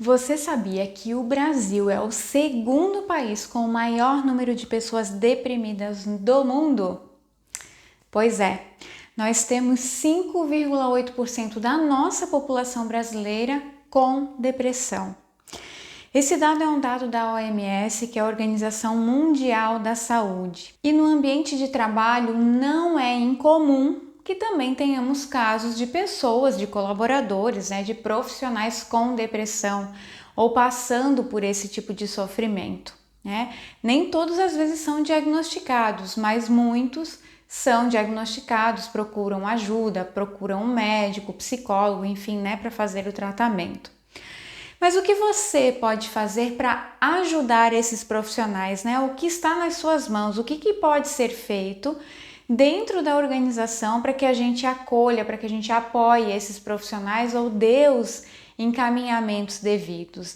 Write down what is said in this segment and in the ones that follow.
Você sabia que o Brasil é o segundo país com o maior número de pessoas deprimidas do mundo? Pois é, nós temos 5,8% da nossa população brasileira com depressão. Esse dado é um dado da OMS, que é a Organização Mundial da Saúde. E no ambiente de trabalho não é incomum que também tenhamos casos de pessoas, de colaboradores, de profissionais com depressão ou passando por esse tipo de sofrimento. Nem todos às vezes são diagnosticados, mas muitos são diagnosticados, procuram ajuda, procuram um médico, psicólogo, enfim, para fazer o tratamento. Mas o que você pode fazer para ajudar esses profissionais, O que está nas suas mãos? O que pode ser feito dentro da organização para que a gente acolha, para que a gente apoie esses profissionais ou dê os encaminhamentos devidos,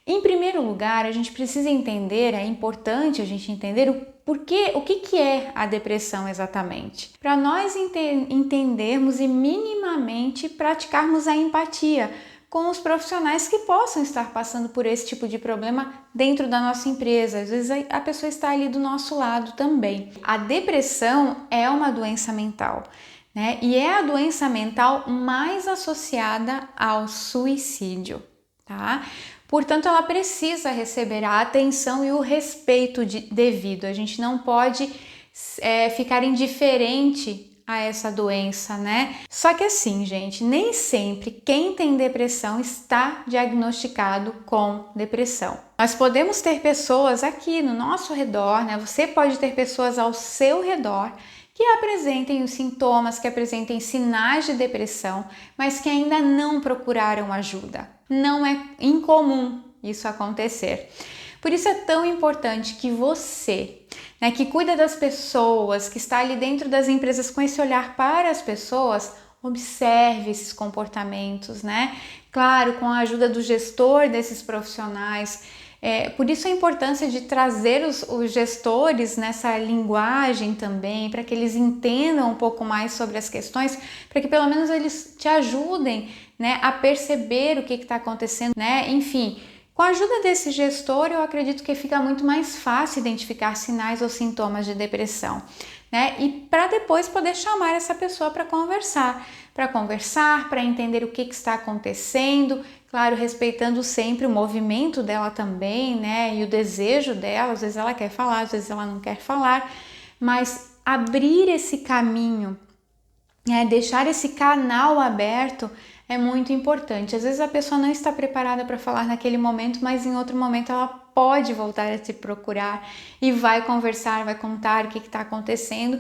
Em primeiro lugar, a gente precisa entender, é importante a gente entender o que é a depressão exatamente, para nós entendermos e minimamente praticarmos a empatia com os profissionais que possam estar passando por esse tipo de problema dentro da nossa empresa. Às vezes a pessoa está ali do nosso lado também. A depressão é uma doença mental, E é a doença mental mais associada ao suicídio, tá? Portanto, ela precisa receber a atenção e o respeito devido. A gente não pode ficar indiferente a essa doença, Só que assim, gente, nem sempre quem tem depressão está diagnosticado com depressão. Nós podemos ter pessoas aqui no nosso redor, Você pode ter pessoas ao seu redor que apresentem os sintomas, que apresentem sinais de depressão, mas que ainda não procuraram ajuda. Não é incomum isso acontecer. Por isso é tão importante que você, que cuida das pessoas, que está ali dentro das empresas com esse olhar para as pessoas, observe esses comportamentos, Claro, com a ajuda do gestor desses profissionais. Por isso a importância de trazer os gestores nessa linguagem também, para que eles entendam um pouco mais sobre as questões, para que pelo menos eles te ajudem, a perceber o que está acontecendo, Enfim, com a ajuda desse gestor, eu acredito que fica muito mais fácil identificar sinais ou sintomas de depressão, E para depois poder chamar essa pessoa para conversar, para entender o que está acontecendo, claro, respeitando sempre o movimento dela também, E o desejo dela, às vezes ela quer falar, às vezes ela não quer falar, mas abrir esse caminho, deixar esse canal aberto é muito importante. Às vezes a pessoa não está preparada para falar naquele momento, mas em outro momento ela pode voltar a te procurar e vai conversar, vai contar o que está acontecendo.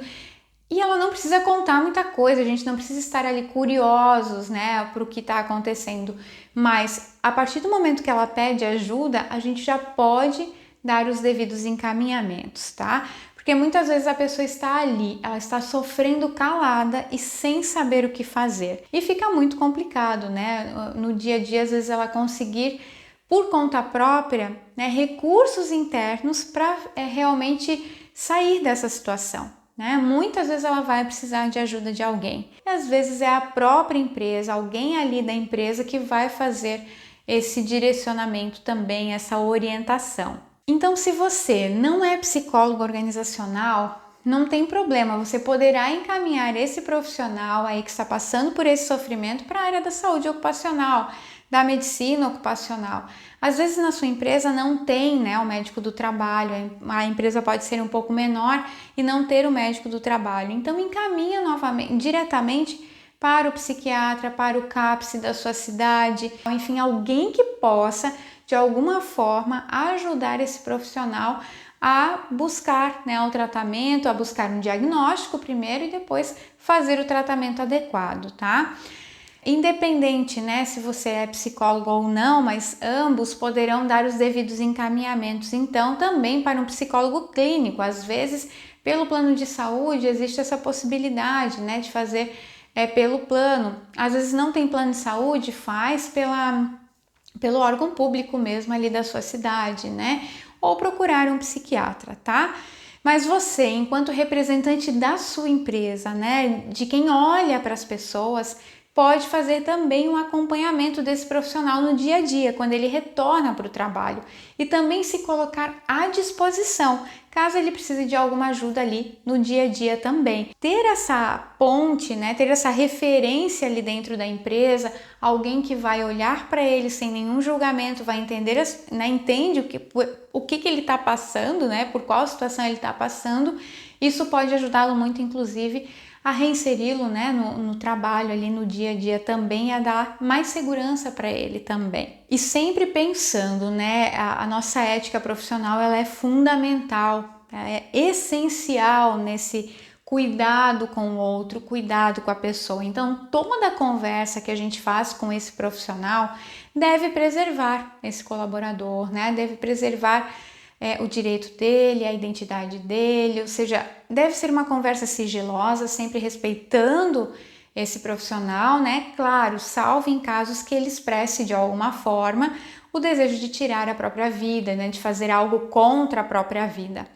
E ela não precisa contar muita coisa, a gente não precisa estar ali curiosos, para o que está acontecendo. Mas a partir do momento que ela pede ajuda, a gente já pode dar os devidos encaminhamentos, tá? Porque muitas vezes a pessoa está ali, ela está sofrendo calada e sem saber o que fazer. E fica muito complicado, No dia a dia, às vezes ela conseguir, por conta própria, recursos internos para realmente sair dessa situação. Muitas vezes ela vai precisar de ajuda de alguém. E às vezes é a própria empresa, alguém ali da empresa que vai fazer esse direcionamento também, essa orientação. Então, se você não é psicólogo organizacional, não tem problema, você poderá encaminhar esse profissional aí que está passando por esse sofrimento para a área da saúde ocupacional, da medicina ocupacional. Às vezes na sua empresa não tem, o médico do trabalho, a empresa pode ser um pouco menor e não ter o médico do trabalho. Então encaminha novamente, diretamente para o psiquiatra, para o CAPS da sua cidade, enfim, alguém que possa de alguma forma ajudar esse profissional a buscar o tratamento, a buscar um diagnóstico primeiro e depois fazer o tratamento adequado, tá? Independente, se você é psicólogo ou não, mas ambos poderão dar os devidos encaminhamentos, então, também para um psicólogo clínico. Às vezes, pelo plano de saúde, existe essa possibilidade, de fazer pelo plano. Às vezes não tem plano de saúde, faz pelo órgão público mesmo ali da sua cidade, Ou procurar um psiquiatra, tá? Mas você, enquanto representante da sua empresa, de quem olha para as pessoas, pode fazer também um acompanhamento desse profissional no dia a dia, quando ele retorna para o trabalho, e também se colocar à disposição, caso ele precise de alguma ajuda ali no dia a dia também. Ter essa ponte, né, ter essa referência ali dentro da empresa, alguém que vai olhar para ele sem nenhum julgamento, vai entender, né, entende o que ele está passando, né, por qual situação ele está passando, isso pode ajudá-lo muito, inclusive, a reinseri-lo, né, no trabalho ali no dia a dia também, a dar mais segurança para ele também. E sempre pensando, né, a nossa ética profissional, ela é fundamental, é essencial nesse cuidado com o outro, cuidado com a pessoa. Então, toda a conversa que a gente faz com esse profissional deve preservar esse colaborador, né, deve preservar o direito dele, a identidade dele, ou seja, deve ser uma conversa sigilosa, sempre respeitando esse profissional, né? Claro, salvo em casos que ele expresse de alguma forma o desejo de tirar a própria vida, né? De fazer algo contra a própria vida.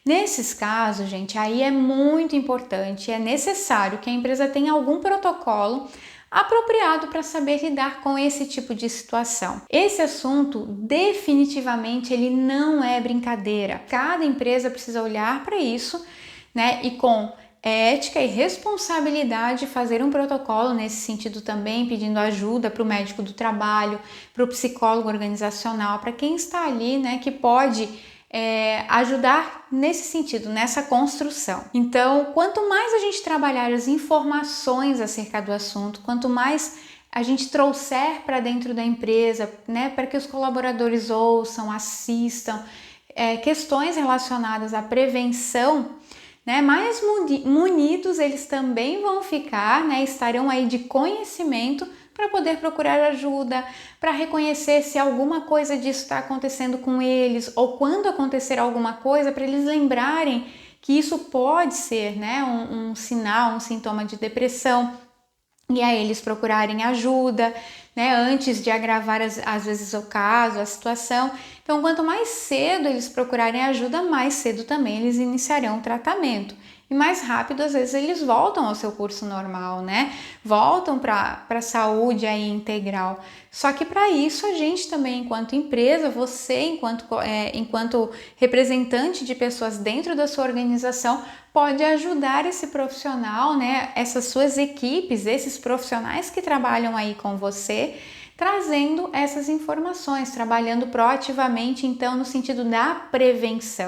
Nesses casos, gente, aí é muito importante, é necessário que a empresa tenha algum protocolo apropriado para saber lidar com esse tipo de situação. Esse assunto definitivamente ele não é brincadeira. Cada empresa precisa olhar para isso, né, e com ética e responsabilidade fazer um protocolo nesse sentido também, pedindo ajuda para o médico do trabalho, para o psicólogo organizacional, para quem está ali, né, que pode ajudar nesse sentido, nessa construção. Então, quanto mais a gente trabalhar as informações acerca do assunto, quanto mais a gente trouxer para dentro da empresa, né, para que os colaboradores ouçam, assistam, questões relacionadas à prevenção, né, mais munidos eles também vão ficar, né, estarão aí de conhecimento para poder procurar ajuda, para reconhecer se alguma coisa disso está acontecendo com eles, ou quando acontecer alguma coisa, para eles lembrarem que isso pode ser, né, um sinal, um sintoma de depressão, e aí eles procurarem ajuda, né, antes de agravar às vezes o caso, a situação. Então, quanto mais cedo eles procurarem ajuda, mais cedo também eles iniciarão o tratamento. E mais rápido, às vezes, eles voltam ao seu curso normal, né? Voltam para a saúde aí integral. Só que para isso, a gente também, enquanto empresa, você, enquanto representante de pessoas dentro da sua organização, pode ajudar esse profissional, né? Essas suas equipes, esses profissionais que trabalham aí com você, trazendo essas informações, trabalhando proativamente, então, no sentido da prevenção.